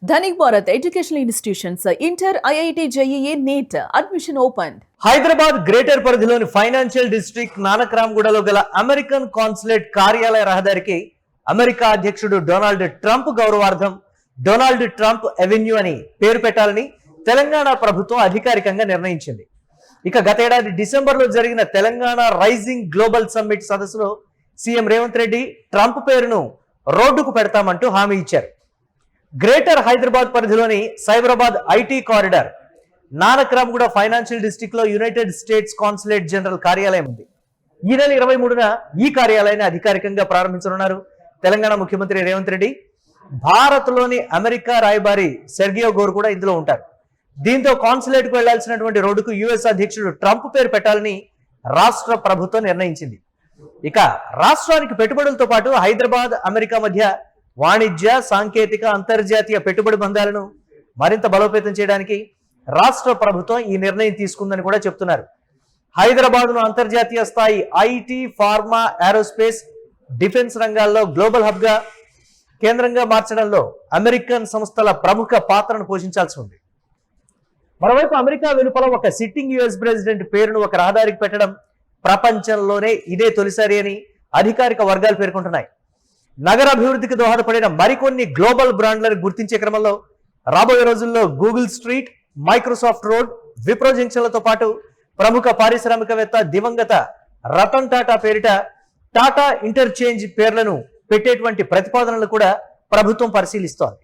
Dhanik Bharat Educational Institutions, Inter, IIT, JEE, NEET, admission opened. Hyderabad greater పరిధిలోని financial district నానక్రామ్గూడలో గల American consulate కార్యాలయ రహదారికి America అధ్యక్షుడు Donald Trump గౌరవార్థం డొనాల్డ్ ట్రంప్ అవెన్యూ అని పేరు పెట్టాలని తెలంగాణ ప్రభుత్వం అధికారికంగా నిర్ణయించింది. ఇక గతేడాది డిసెంబర్లో జరిగిన తెలంగాణ రైజింగ్ గ్లోబల్ సమ్మిట్ సదస్సులో సీఎం రేవంత్ రెడ్డి ట్రంప్ పేరును రోడ్డుకు పెడతామంటూ హామీ ఇచ్చారు. గ్రేటర్ హైదరాబాద్ పరిధిలోని Cyberabad IT corridor Nanakramguda financial district లో యునైటెడ్ స్టేట్స్ కాన్సులేట్ జనరల్ కార్యాలయం ఉంది. ఈ నెల 23న ఈ కార్యాలయాన్ని అధికారికంగా ప్రారంభించనున్నారు తెలంగాణ ముఖ్యమంత్రి రేవంత్ రెడ్డి. భారత్ లోని అమెరికా రాయబారి సెర్గియో గోర్ కూడా ఇందులో ఉంటారు. దీంతో కాన్సులేట్ కు వెళ్లాల్సినటువంటి రోడ్డుకు యుఎస్ అధ్యక్షుడు ట్రంప్ పేరు పెట్టాలని రాష్ట్ర ప్రభుత్వం నిర్ణయించింది. ఇక రాష్ట్రానికి పెట్టుబడులతో పాటు హైదరాబాద్ అమెరికా మధ్య వాణిజ్య సాంకేతిక అంతర్జాతీయ పెట్టుబడి బంధాలను మరింత బలోపేతం చేయడానికి రాష్ట్ర ప్రభుత్వం ఈ నిర్ణయం తీసుకుందని కూడా చెప్తున్నారు. హైదరాబాద్ను అంతర్జాతీయ స్థాయి ఐటీ, ఫార్మా, ఏరోస్పేస్, డిఫెన్స్ రంగాల్లో గ్లోబల్ హబ్ గా కేంద్రంగా మార్చడంలో అమెరికన్ సంస్థల ప్రముఖ పాత్రను పోషించాల్సి ఉంది. మరోవైపు అమెరికా వెలుపల ఒక సిట్టింగ్ యుఎస్ ప్రెసిడెంట్ పేరును ఒక రహదారికి పెట్టడం ప్రపంచంలోనే ఇదే తొలిసారి అని అధికారిక వర్గాలు పేర్కొంటున్నాయి. నగర అభివృద్ధికి దోహదపడిన మరికొన్ని గ్లోబల్ బ్రాండ్లను గుర్తించే క్రమంలో రాబోయే రోజుల్లో Google street, Microsoft road, Wipro జంక్షన్లతో పాటు ప్రముఖ పారిశ్రామికవేత్త దివంగత రతన్ టాటా పేరిట టాటా ఇంటర్చేంజ్ పేర్లను పెట్టేటువంటి ప్రతిపాదనలు కూడా ప్రభుత్వం పరిశీలిస్తోంది.